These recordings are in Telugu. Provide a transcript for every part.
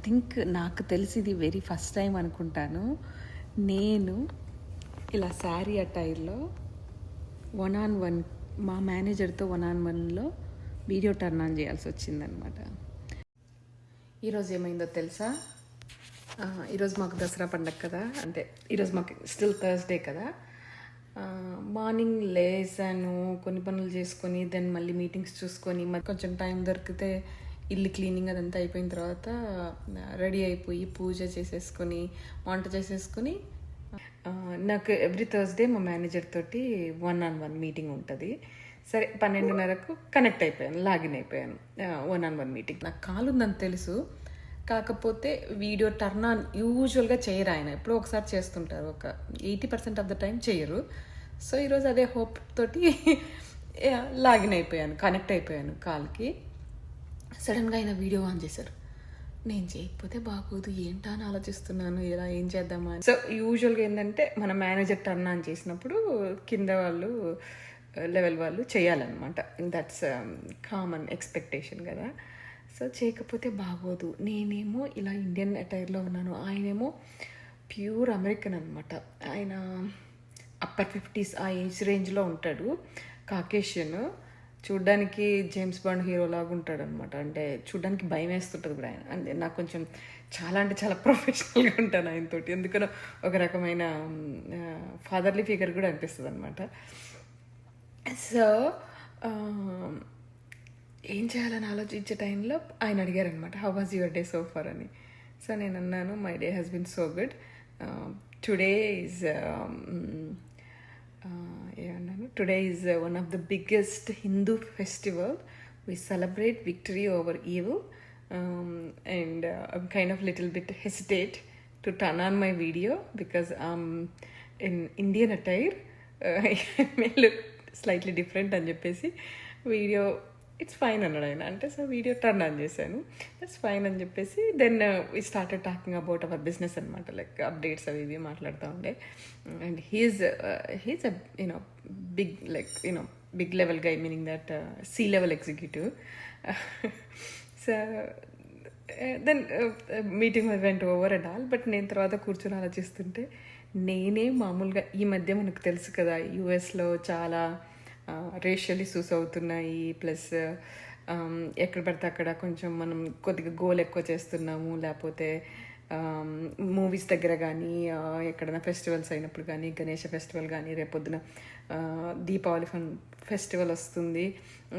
థింక్ నాకు తెలిసి ఇది వెరీ ఫస్ట్ టైం అనుకుంటాను. నేను ఇలా శారీ అటైర్లో 1-on-1 మా మేనేజర్తో 1-on-1లో వీడియో టర్న్ ఆన్ చేయాల్సి వచ్చిందనమాట. ఈరోజు ఏమైందో తెలుసా? ఈరోజు మాకు దసరా పండగ కదా, అంటే ఈరోజు మాకు స్టిల్ థర్స్డే కదా. మార్నింగ్ లేసాను, కొన్ని పనులు చేసుకొని దెన్ మళ్ళీ మీటింగ్స్ చూసుకొని కొంచెం టైం దొరికితే ఇల్లు క్లీనింగ్ అదంతా అయిపోయిన తర్వాత రెడీ అయిపోయి పూజ చేసేసుకొని వంట చేసేసుకొని నాకు ఎవ్రీ థర్స్డే మా మేనేజర్ తోటి 1-on-1 మీటింగ్ ఉంటుంది. సరే 12:30కు కనెక్ట్ అయిపోయాను, లాగిన్ అయిపోయాను 1-on-1 మీటింగ్. నాకు కాల్ ఉందని తెలుసు, కాకపోతే వీడియో టర్న్ ఆన్ యూజువల్గా చేయరు. ఆయన ఎప్పుడో ఒకసారి చేస్తుంటారు, ఒక 80% ఆఫ్ ద టైం చేయరు. సో ఈరోజు అదే హోప్ తోటి లాగిన్ అయిపోయాను, కనెక్ట్ అయిపోయాను కాల్కి. సడన్గా ఆయన వీడియో ఆన్ చేశారు. నేను చేయకపోతే బాగోదు, ఏంటా అని ఆలోచిస్తున్నాను, ఇలా ఏం చేద్దామా అని. సో యూజువల్గా ఏంటంటే మన మేనేజర్ టర్న్ ఆన్ చేసినప్పుడు కింద వాళ్ళు లెవెల్ వాళ్ళు చేయాలన్నమాట. దట్స్ కామన్ ఎక్స్పెక్టేషన్ కదా. సో చేయకపోతే బాగోదు. నేనేమో ఇలా ఇండియన్ అటైర్లో ఉన్నాను, ఆయనేమో ప్యూర్ అమెరికన్ అనమాట. ఆయన అప్పర్ 50s ఆ ఏజ్ రేంజ్లో ఉంటాడు, కాకేషియన్. చూడ్డానికి జేమ్స్ బాండ్ హీరో లాగా ఉంటాడు అనమాట. అంటే చూడ్డానికి భయం వేస్తుంటుంది కూడా ఆయన. అంటే నాకు కొంచెం చాలా అంటే చాలా ప్రొఫెషనల్గా ఉంటాను ఆయనతోటి. ఎందుకనో ఒక రకమైన ఫాదర్లీ ఫిగర్ కూడా అనిపిస్తుంది అనమాట. సో ఏం చేయాలని ఆలోచించే టైంలో ఆయన అడిగారనమాట, how was your day so far అని. సో నేను అన్నాను, my day has been so good. Today is Today is one of the biggest Hindu festival. We celebrate victory over evil, and I'm kind of little bit hesitate to turn on my video because I'm in Indian attire. I may look slightly different అని చెప్పేసి వీడియో ఇట్స్ ఫైన్ అన్నాడు ఆయన. అంటే సో వీడియో టర్న్ ఆన్ చేశాను, దట్స్ ఫైన్ అని చెప్పేసి then we started talking about our business అనమాట. లైక్ అప్డేట్స్ అవి ఇవి మాట్లాడుతూ ఉండే. And he's a you know big, like you know big level guy, meaning that C-level executive. So then meeting went over and all. But నేను తర్వాత కూర్చొని ఆలోచిస్తుంటే, నేనే మామూలుగా ఈ మధ్య మనకు తెలుసు కదా, యూఎస్లో చాలా రేషియల్ ఇష్యూస్ అవుతున్నాయి. ప్లస్ ఎక్కడ పడితే అక్కడ కొంచెం మనం కొద్దిగా గోల్ ఎక్కువ చేస్తున్నాము. లేకపోతే మూవీస్ దగ్గర కానీ, ఎక్కడైనా ఫెస్టివల్స్ అయినప్పుడు కానీ, గణేష ఫెస్టివల్ కానీ, రేపొద్దున దీపావళి ఫెస్టివల్ వస్తుంది.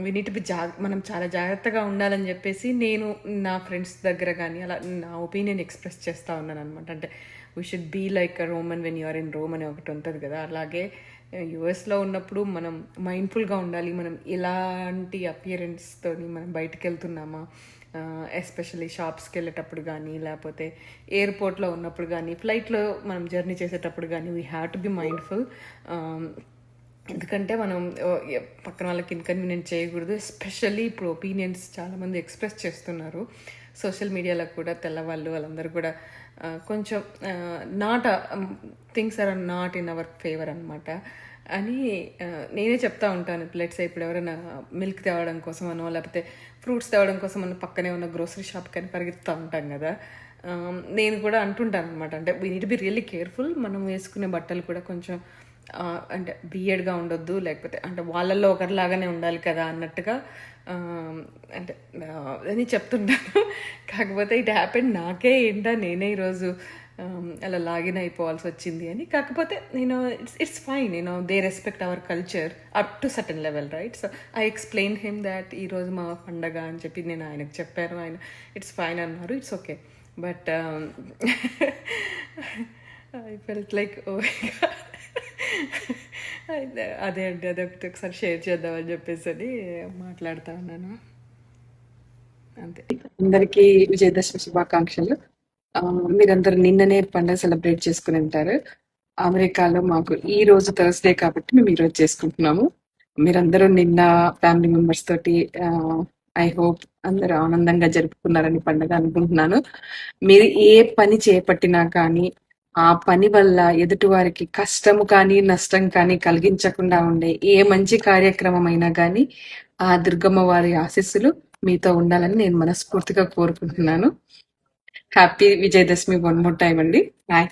వీ నీట్ బి మనం చాలా జాగ్రత్తగా ఉండాలని చెప్పేసి నేను నా ఫ్రెండ్స్ దగ్గర కానీ అలా నా ఒపీనియన్ ఎక్స్ప్రెస్ చేస్తూ ఉన్నాను అనమాట. అంటే we should be like a Roman when you're in Rome అని ఒకటి ఉంటుంది కదా. అలాగే యుఎస్లో ఉన్నప్పుడు మనం మైండ్ఫుల్గా ఉండాలి. మనం ఎలాంటి అపియరెన్స్తో మనం బయటకు వెళ్తున్నామా, ఎస్పెషల్లీ షాప్స్కి వెళ్ళేటప్పుడు కానీ, లేకపోతే ఎయిర్పోర్ట్లో ఉన్నప్పుడు కానీ, ఫ్లైట్లో మనం జర్నీ చేసేటప్పుడు కానీ, we have to be mindful. ఎందుకంటే మనం పక్కన వాళ్ళకి ఇన్కన్వీనియంట్ చేయకూడదు. ఎస్పెషల్లీ ఇప్పుడు ఒపీనియన్స్ చాలామంది ఎక్స్ప్రెస్ చేస్తున్నారు సోషల్ మీడియాలో కూడా. తెల్లవాళ్ళు వాళ్ళందరూ కూడా కొంచెం things are not in our favour అనమాట అని నేనే చెప్తా ఉంటాను. లెట్స్ ఇప్పుడు ఎవరైనా మిల్క్ తేవడం కోసమనో, లేకపోతే ఫ్రూట్స్ తేవడం కోసం మనం పక్కనే ఉన్న గ్రోసరీ షాప్ కానీ పరిగెత్తుతూ ఉంటాం కదా. నేను కూడా అంటుంటాను అనమాట. అంటే we need be really careful. మనం వేసుకునే బట్టలు కూడా కొంచెం అంటే వియర్డ్గా ఉండొద్దు, లేకపోతే అంటే వాళ్ళల్లో ఒకరిలాగానే ఉండాలి కదా అన్నట్టుగా అంటే అని చెప్తుంటాను. కాకపోతే ఇట్ హ్యాపెన్ నాకే ఏంటా నేనే ఈరోజు అలా లాగిన్ అయిపోవాల్సి వచ్చింది అని. కాకపోతే it's fine, they respect our culture up to certain level, right? So I explain him that ఈరోజు మా పండగ అని చెప్పి నేను ఆయనకు చెప్పాను. ఆయన ఇట్స్ ఫైన్ అన్నారు, it's okay. But I felt like అదే అంటే అదొకటి ఒకసారి షేర్ చేద్దామని చెప్పేసి అని మాట్లాడుతూ ఉన్నాను. అంతే. అందరికీ విజయదశమి శుభాకాంక్షలు. మీరందరూ నిన్ననే పండుగ సెలబ్రేట్ చేసుకుని ఉంటారు. అమెరికాలో మాకు ఈ రోజు థర్స్డే కాబట్టి మేము ఈరోజు చేసుకుంటున్నాము. మీరందరూ నిన్న ఫ్యామిలీ మెంబర్స్ తోటి ఐ హోప్ అందరూ ఆనందంగా జరుపుకున్నారని పండుగ అనుకుంటున్నాను. మీరు ఏ పని చేపట్టినా కానీ ఆ పని వల్ల ఎదుటి వారికి కష్టము కానీ నష్టం కానీ కలిగించకుండా ఉండే ఏ మంచి కార్యక్రమం అయినా కానీ ఆ దుర్గమ్మ వారి ఆశీస్సులు మీతో ఉండాలని నేను మనస్ఫూర్తిగా కోరుకుంటున్నాను. Happy Vijayadashami one more time అండి. బాయ్.